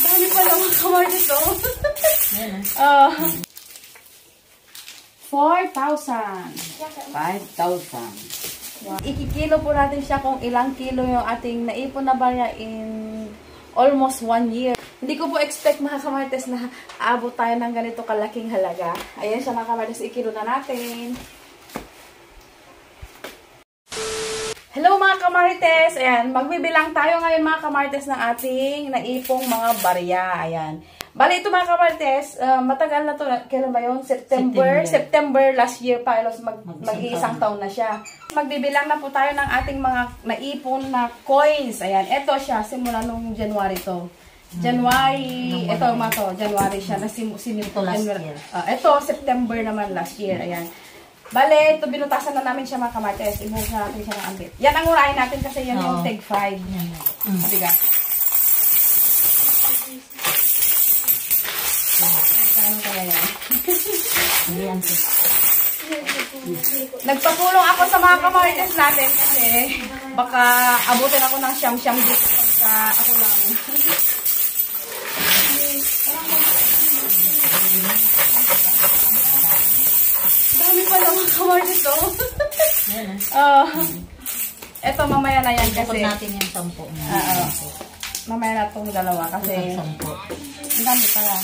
Dami pala mga kamartes, oh. 4,000. 5,000. Wow. Ikikilo po natin siya kung ilang kilo yung ating naipon na barya in almost 1 year. Hindi ko po expect mga kamartes na aabot tayo ng ganito kalaking halaga. Ayan siya mga kamartes, ikilo na natin. Hello mga kamartes! Ayan, magbibilang tayo ngayon mga kamartes ng ating naipong mga barya. Ayan. Bali ito mga kamartes, matagal na to. Kailan ba yun? September last year pa. Mag-iisang taon na siya. Magbibilang na po tayo ng ating mga naipon na coins. Ayan, ito siya. Simula nung January to. January, ito mga to. January siya. Ito last year. Ito, September naman last year. Ayan. Bale, ito binutasan na namin siya mga kamartes. Ibuhos na natin siya ng ambit. Yan ang urahin natin kasi yan yung tag 5. Sabi ka. Ano kaya yan? Nagpatulong ako sa mga kamartes natin kasi baka abutin ako ng siyam-siyam dito pagka ako lang. Dami pala mga kamartes, oh. Eto, mamaya na yan kasi. Bukod natin yung 10. Mamaya na itong dalawa kasi ang dami pala.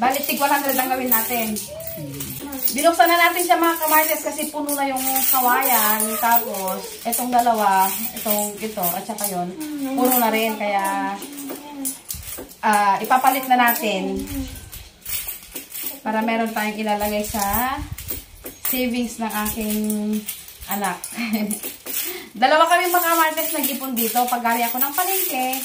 Balik, tig 100 ang gawin natin. Binuksan na natin siya mga kamartes kasi puno na yung kawayan. Tapos, itong dalawa, ito, at saka yun, puno na rin. Kaya, ipapalit na natin para meron tayong ilalagay sa savings ng aking anak. Dalawa kami mga kamartes nag-ipon dito. Pag gali ako ng palengke,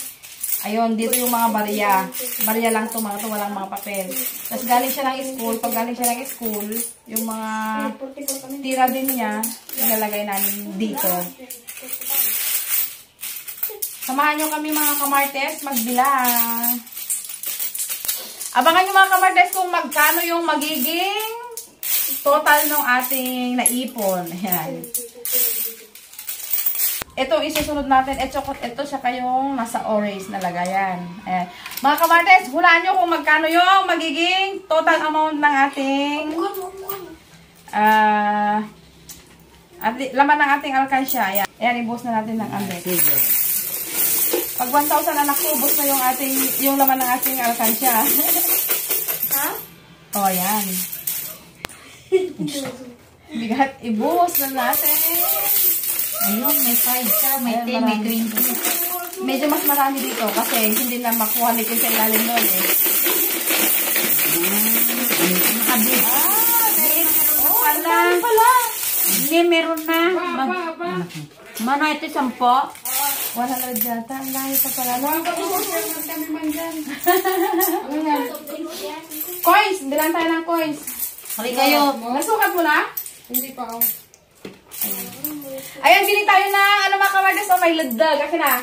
ayun, dito yung mga barya. Barya lang to, mga to, walang mga papel. Tapos galing siya ng school. Pag galing siya ng school, yung mga tira din niya, nilalagay namin dito. Samahan nyo kami mga kamartes, magbilang. Abangan nyo mga kamartes kung magkano yung magiging total ng ating naipon. Ayan. Ito, isusunod natin. Ito siya kayong nasa orange na lagayan. Ayan. Mga kamartes, hulaan nyo kung magkano yung magiging total amount ng ating laman ng ating alkansya. Ayan. Ayan, ibuhos na natin ng ambet. Pag 1,000 anak ko, ubos na yung laman ng ating alkansya. Ha? O, ayan. Bigat, ibuhos na natin. Ayun, may 5 ka, may 10, may 20. Medyo mas marami dito kasi hindi na makuha nitin sa ilalim nun eh. Nakabit. Meron pala. Hindi, meron na. Mano, ito 10. 100 yata. Ang lahi pa pala. Coins! Bilang tayo ng coins. Hali kayo. Nasukat mo na? Hindi pa ako. Ayan, bili tayo na mga kamartes. Oh, may lagdag. Kasi na.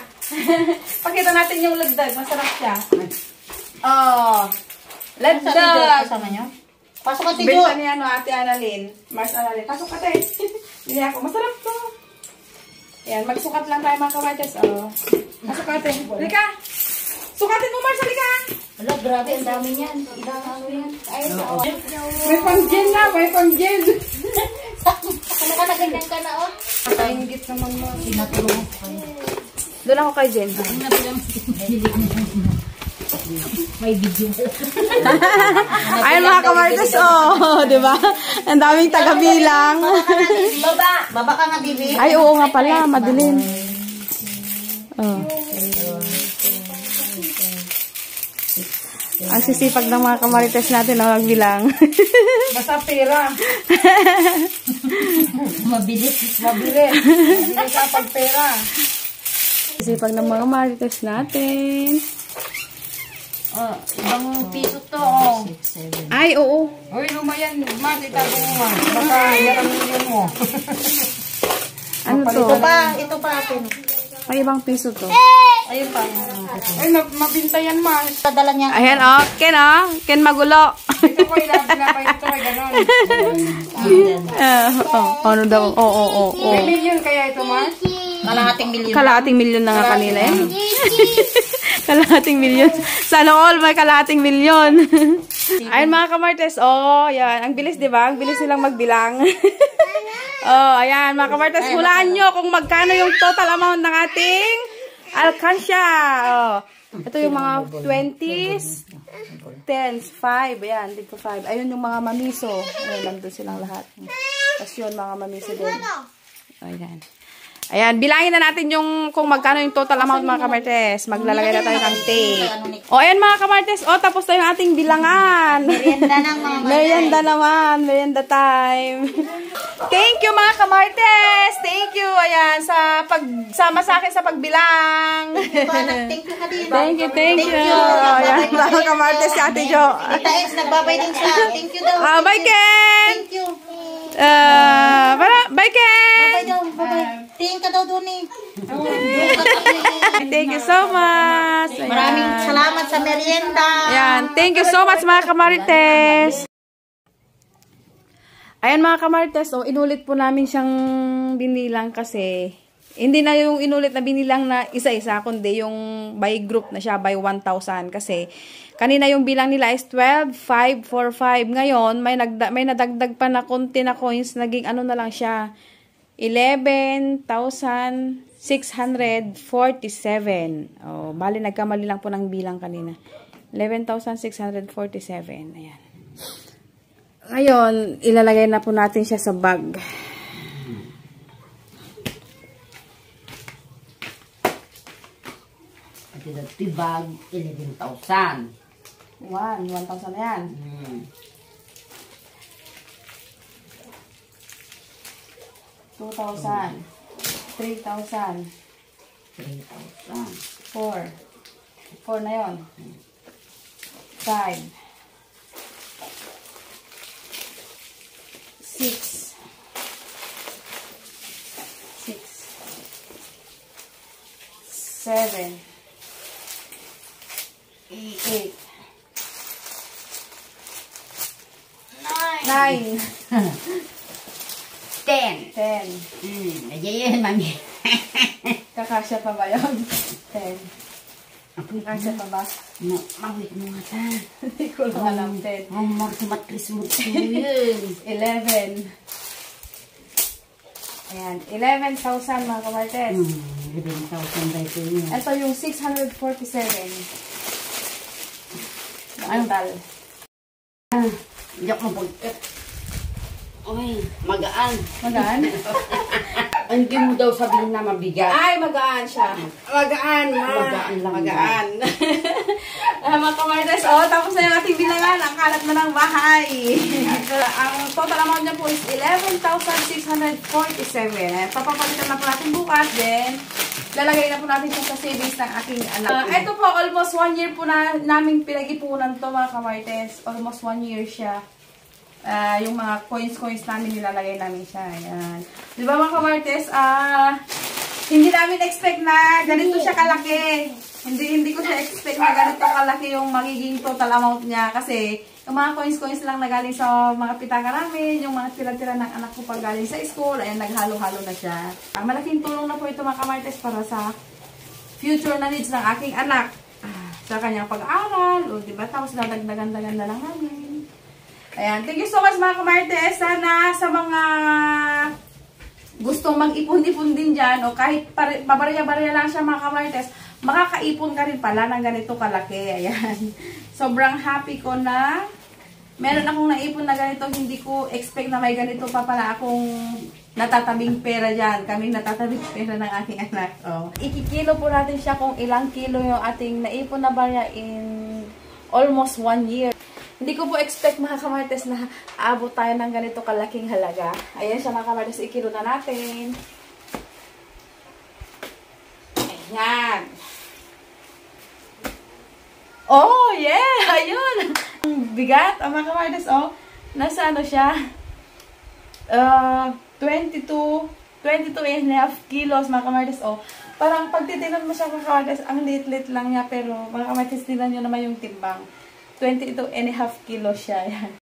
Pakita natin yung lagdag. Masarap siya. Oh. Lagdag. Kasama nyo? Pasok ka tigo. Benta niya, Ate Annalyn. Mars Annalyn. Pasok ka tayo. Bili ako. Masarap to. Ayan, magsukat lang tayo mga kamartes. Oh. Pasok ka tayo. Halika. Sukatin mo, Mars. Halika. Wala, grabe. Ang dami niyan. Ilang ano yan? Ayun, may pang-gel na. May pang-gel. Ano ka na ganyan ka na, oh? Nakaingit naman mo. Sinatulong ko kayo. Doon ako kay Jen. May video. Ayun mga kamartes, oh. Diba? Ang daming taga-bilang. Baba ka na, bibi. Ay, oo nga pala. Madilim. Oh. Ang sisipag ng mga kamarites natin na magbilang. Basta pera. Mabilis. Mabilis. Mabilis ka pag pera. Sisipag ng mga kamarites natin. Oh, ibang piso to, oh. 6, 7. Ay, oo. Uy, lumayan. Itago mo. Baka yan ang million mo. Ano to? Ito pa atin. May ibang piso to. Ayun pa. Ay, mabinta yan, ma. Padala niya. Ayan, oh. Ken, oh. Ken magulo. Ito ko, ilapay ito. Ay, gano'n. Ano daw? Oo. May million kaya ito, ma? Kalahating milyon. Kalahating milyon na nga kanina eh. Kalahating milyon. Sana all may kalahating milyon. Ayun mga kamartes, oh, yan. Ang bilis, di ba? Ang bilis nilang magbilang. Oh, ayan, mga kamartes, hulaan nyo kung magkano yung total amount ng ating alkansya. Oh, ito yung mga 20s, 10s, 5. Ayan, dito 5. Ayun yung mga mamiso. Ayun, nandun silang lahat. Tapos yun, mga mamiso din. Ayan. Ayan, bilangin na natin yung kung magkano yung total amount mga kamartes. Maglalagay na tayo ng tape. O, ayan mga kamartes. O, tapos na yung ating bilangan. Merienda naman. Merienda naman. Merienda time. Thank you mga kamartes. Thank you. Ayan, sa pagsama sa akin sa pagbilang. Thank you ka din. Thank you. Ayan, mga kamartes si Ate Jo. Tita X, nagbabay din siya. Thank you daw. Bye, Ken. Thank you. Bye, Ken. Bye daw. Bye. Tingin ka daw doon eh. Thank you so much. Ayan. Maraming salamat sa merienda. Ayan. Thank you so much mga kamarites. Ayan mga kamarites, oh, inulit po namin siyang binilang kasi hindi na yung inulit na binilang na isa-isa, kundi yung by group na siya, by 1,000. Kasi kanina yung bilang nila is 12,545. Ngayon, may nadagdag pa na konti na coins, naging ano na lang siya, 11,647. Oh, bali nagkamali lang po ng bilang kanina. 11,647. Ayan. Ngayon, ilalagay na po natin siya sa bag. Ito bag, 11,000. 1,000 na yan. 2,000, 3,000, 4 na yun, 5, 6, 7, 8, 9, 10. 10. Ayan, mami. Kakasya pa ba yun? 10. Kakasya pa ba? No, mawit mo nga ta. Hindi ko lang alam. 10. Matris mo yun. 11. Ayan. 11,000 mga kamartes. 11,000 ba ito yun? Ito yung 647. Total. Diyak mo pagkat. Uy, magaan. Magaan? Hindi mo daw sabihin na mabigat. Ay, magaan siya. Magaan, ma. Magaan lang. Magaan. Mga kamartes, oh, tapos na yung ating bilangan. Ang kalat na ng bahay. Ang total amount niya po is 11,647. Papapalitan na po natin bukas. Then, lalagay na po natin siya sa savings ng aking anak. Ito po, almost 1 year po na namin pinag-ipunan to mga kamartes. Almost 1 year siya. Yung mga coins namin, nilalagay namin siya. Ayan. Di ba mga kamartes, hindi namin expect na ganito siya kalaki. Hindi ko siya expect na ganito kalaki yung magiging total amount niya. Kasi yung mga coins lang na galing sa mga pitaka namin, yung mga tira-tira ng anak ko pag galing sa school, ayan, naghalo-halo na siya. Malaking tulong na po ito mga kamartes para sa future na needs ng aking anak. Sa kanyang pag-aaral, o diba, tapos dadagdagan na lang namin. Ayan, thank you so much mga kamartes. Sana sa mga gustong mag-ipon-ipon din dyan, o kahit pabarya-barya lang siya mga kamartes, makakaipon ka rin pala ng ganito kalaki. Ayan. Sobrang happy ko na meron akong naipon na ganito. Hindi ko expect na may ganito pa pala akong natatabing pera dyan. Kaming natatabing pera ng aking anak. Oh. Ikikilo po natin siya kung ilang kilo yung ating naipon na barya in almost 1 year. Hindi ko po expect mga kamartes na aabot tayo ng ganito kalaking halaga. Ayan siya mga kamartes, ikilo na natin. Ayan. Oh, yeah! Ayun! Ang bigat, mga kamartes, oh. Nasa ano siya? 22 and a half kilos, mga kamartes, oh. Parang pag titinan mo siya, mga kamartes, ang lit-lit lang niya, pero mga kamartes, tinan nyo naman yung timbang. 22 and a half kilos siya. Yan.